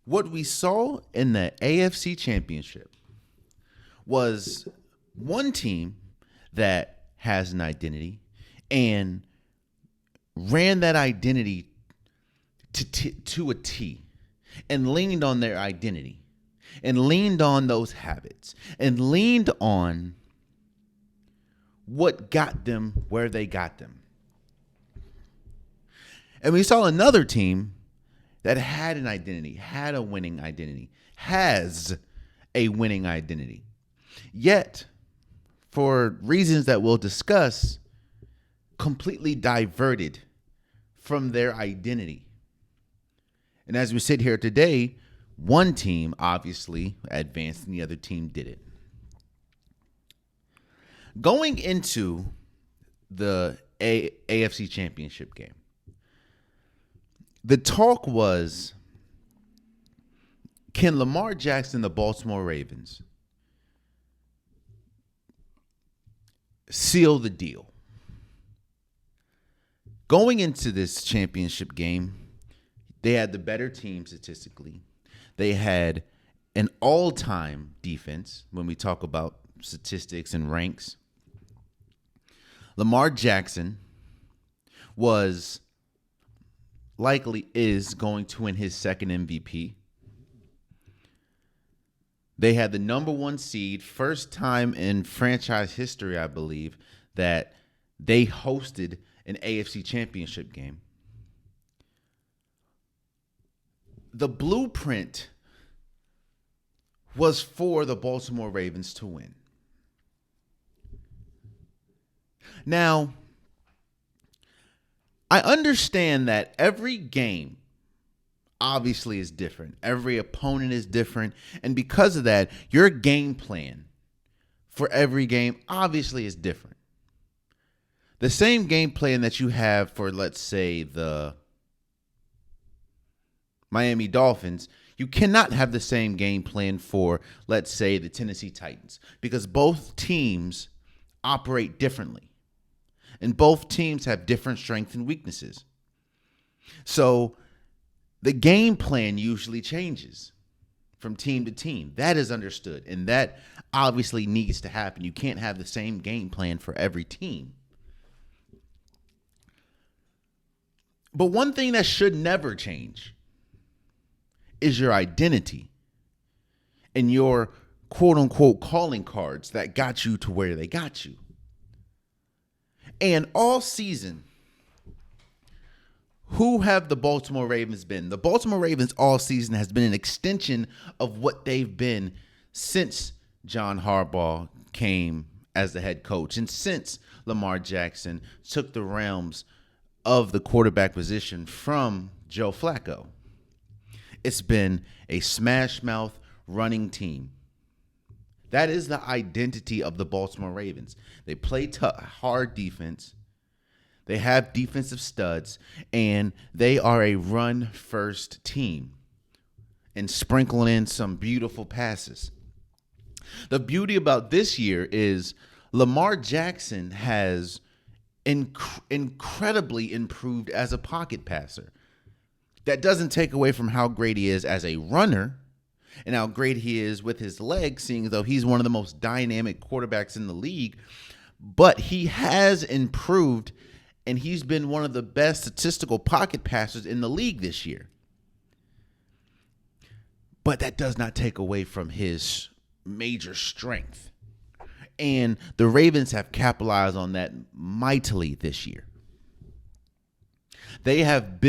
What we saw in the AFC Championship was one team that has an identity and ran that identity to a T and leaned on their identity and leaned on those habits and leaned on what got them where they got them. And we saw another team that had an identity, had a winning identity, has a winning identity. Yet, for reasons that we'll discuss, completely diverted from their identity. And as we sit here today, one team obviously advanced and the other team didn't. Going into the AFC Championship game, the talk was, can Lamar Jackson, the Baltimore Ravens, seal the deal? Going into this championship game, they had the better team statistically. They had an all-time defense when we talk about statistics and ranks. Lamar Jackson was likely is going to win his second MVP. They had the number one seed, first time in franchise history, I believe, that they hosted an AFC Championship game. The blueprint was for the Baltimore Ravens to win. Now, I understand that every game obviously is different. Every opponent is different. And because of that, your game plan for every game obviously is different. The same game plan that you have for, let's say, the Miami Dolphins, you cannot have the same game plan for, let's say, the Tennessee Titans, because both teams operate differently. And both teams have different strengths and weaknesses. So the game plan usually changes from team to team. That is understood. And that obviously needs to happen. You can't have the same game plan for every team. But one thing that should never change is your identity and your quote unquote calling cards that got you to where they got you. And all season, who have the Baltimore Ravens been? The Baltimore Ravens all season has been an extension of what they've been since John Harbaugh came as the head coach and since Lamar Jackson took the realms of the quarterback position from Joe Flacco. It's been a smash mouth running team. That is the identity of the Baltimore Ravens. They play hard defense. They have defensive studs, and they are a run-first team and sprinkling in some beautiful passes. The beauty about this year is Lamar Jackson has incredibly improved as a pocket passer. That doesn't take away from how great he is as a runner and how great he is with his legs, seeing as though he's one of the most dynamic quarterbacks in the league. But he has improved, and he's been one of the best statistical pocket passers in the league this year. But that does not take away from his major strength. And the Ravens have capitalized on that mightily this year. They have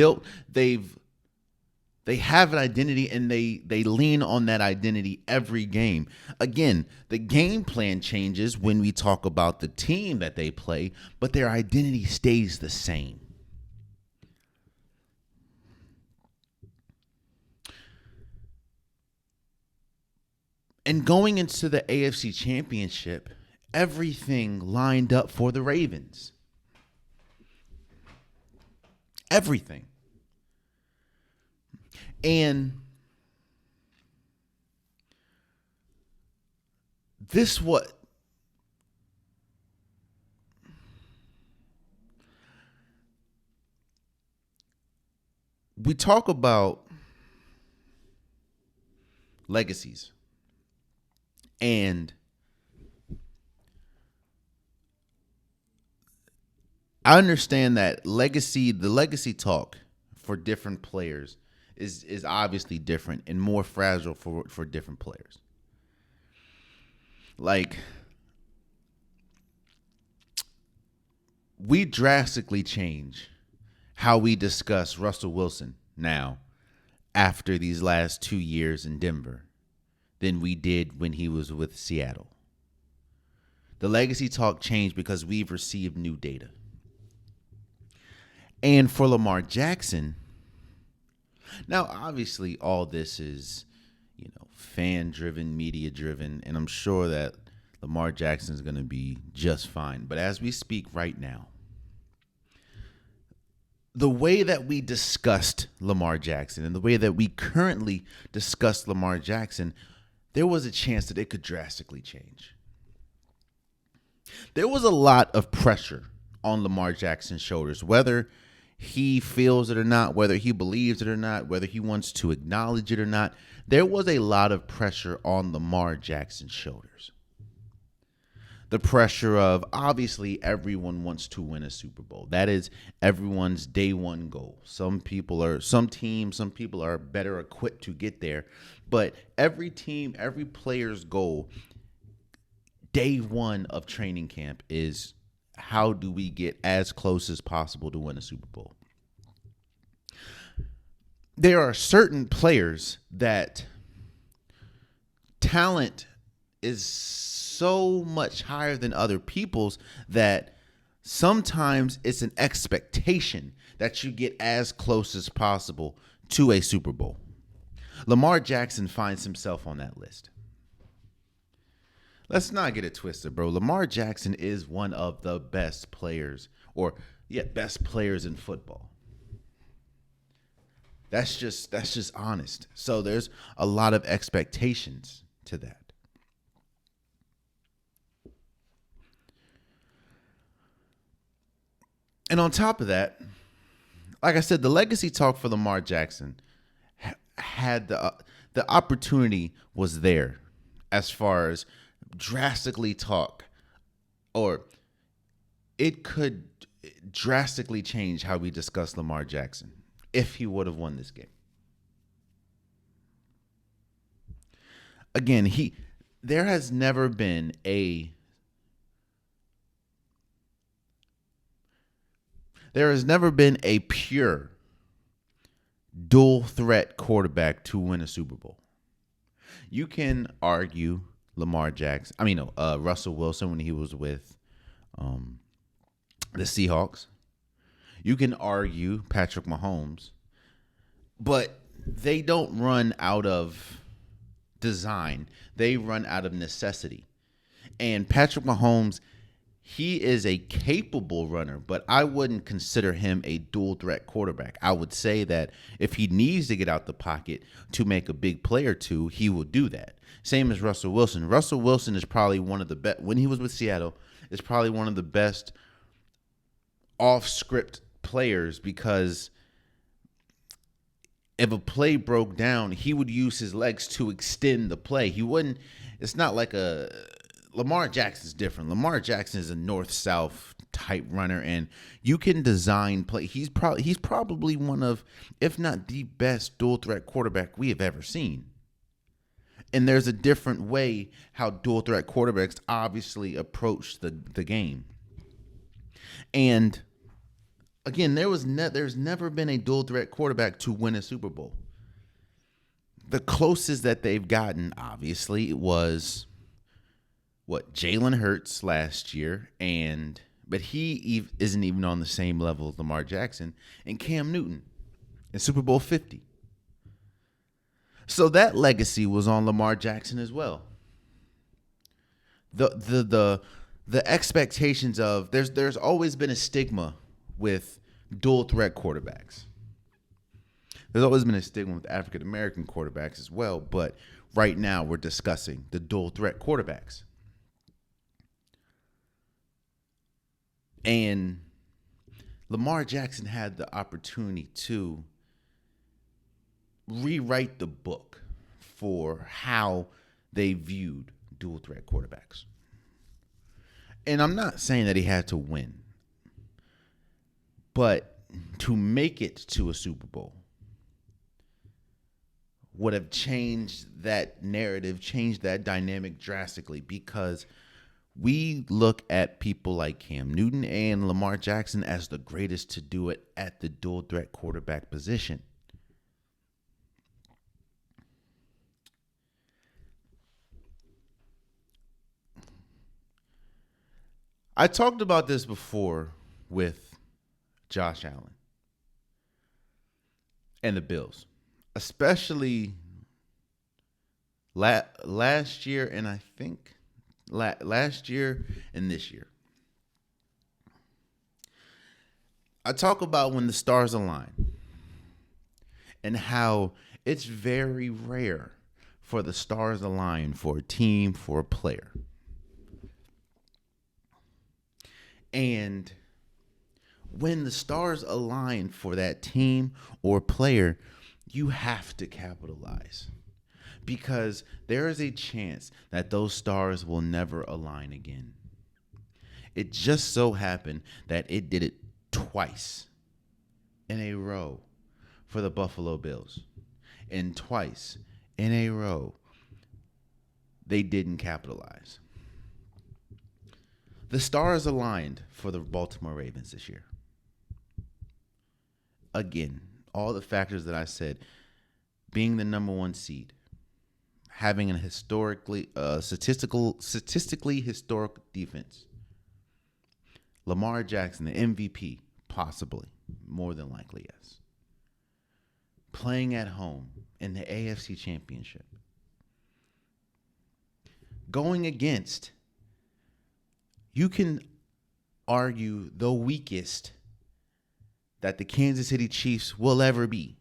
they have an identity, and they lean on that identity every game. Again, the game plan changes when we talk about the team that they play, but their identity stays the same. And going into the AFC Championship, everything lined up for the Ravens. Everything. And this we talk about legacies. And I understand that the legacy talk for different players is obviously different and more fragile for different players. Like, we drastically change how we discuss Russell Wilson now after these last 2 years in Denver than we did when he was with Seattle. The legacy talk changed because we've received new data. And for Lamar Jackson, now obviously all this is, fan driven, media driven, and I'm sure that Lamar Jackson is going to be just fine. But as we speak right now, the way that we discussed Lamar Jackson and the way that we currently discuss Lamar Jackson, there was a chance that it could drastically change. There was a lot of pressure on Lamar Jackson's shoulders, whether he feels it or not, whether he believes it or not, whether he wants to acknowledge it or not. There was a lot of pressure on Lamar Jackson's shoulders. The pressure of, obviously, everyone wants to win a Super Bowl. That is everyone's day one goal. Some people are better equipped to get there. But every team, every player's goal, day one of training camp is, how do we get as close as possible to win a Super Bowl? There are certain players that talent is so much higher than other people's that sometimes it's an expectation that you get as close as possible to a Super Bowl. Lamar Jackson finds himself on that list. Let's not get it twisted, bro. Lamar Jackson is one of the best players, best players in football. That's just honest. So there's a lot of expectations to that. And on top of that, like I said, the legacy talk for Lamar Jackson had the opportunity was there as far as drastically talk, or it could drastically change how we discuss Lamar Jackson if he would have won this game. Again, there has never been a pure dual threat quarterback to win a Super Bowl. You can argue Russell Wilson when he was with the Seahawks. You can argue Patrick Mahomes, but they don't run out of design. They run out of necessity. And Patrick Mahomes, he is a capable runner, but I wouldn't consider him a dual threat quarterback. I would say that if he needs to get out the pocket to make a big play or two, he will do that. Same as Russell Wilson. Russell Wilson is probably one of the best, when he was with Seattle, is probably one of the best off-script players, because if a play broke down, he would use his legs to extend the play. It's not like Lamar Jackson's different. Lamar Jackson is a north-south type runner, and you can design play. He's probably one of, if not the best dual threat quarterback we have ever seen. And there's a different way how dual threat quarterbacks obviously approach the game. And again, there's never been a dual threat quarterback to win a Super Bowl. The closest that they've gotten, obviously, was Jalen Hurts last year, but he isn't even on the same level as Lamar Jackson, and Cam Newton in Super Bowl 50. So that legacy was on Lamar Jackson as well. The expectations of there's always been a stigma with dual threat quarterbacks. There's always been a stigma with African American quarterbacks as well, but right now we're discussing the dual threat quarterbacks. And Lamar Jackson had the opportunity to rewrite the book for how they viewed dual threat quarterbacks. And I'm not saying that he had to win, but to make it to a Super Bowl would have changed that narrative, changed that dynamic drastically, because we look at people like Cam Newton and Lamar Jackson as the greatest to do it at the dual threat quarterback position. I talked about this before with Josh Allen and the Bills, especially last year, and I think last year and this year. I talk about when the stars align and how it's very rare for the stars align for a team, for a player. And when the stars align for that team or player, you have to capitalize, because there is a chance that those stars will never align again. It just so happened that it did it twice in a row for the Buffalo Bills, and twice in a row they didn't capitalize. The stars aligned for the Baltimore Ravens this year. Again, all the factors that I said, being the number one seed, having a statistically historic defense, Lamar Jackson, the MVP, possibly, more than likely, yes, playing at home in the AFC Championship, going against, you can argue, the weakest that the Kansas City Chiefs will ever be.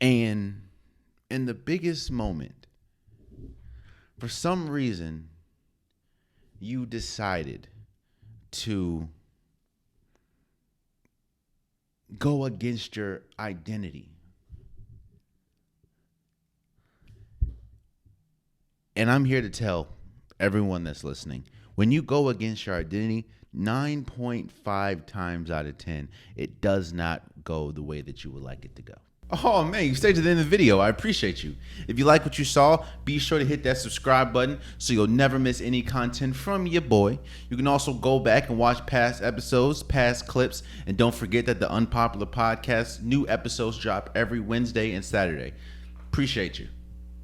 And in the biggest moment, for some reason, you decided to go against your identity. And I'm here to tell everyone that's listening, when you go against your identity, 9.5 times out of 10, it does not go the way that you would like it to go. Oh man, you stayed to the end of the video. I appreciate you. If you like what you saw, be sure to hit that subscribe button so you'll never miss any content from your boy. You can also go back and watch past episodes, past clips, and don't forget that the Unpopular Podcast, new episodes drop every Wednesday and Saturday. Appreciate you.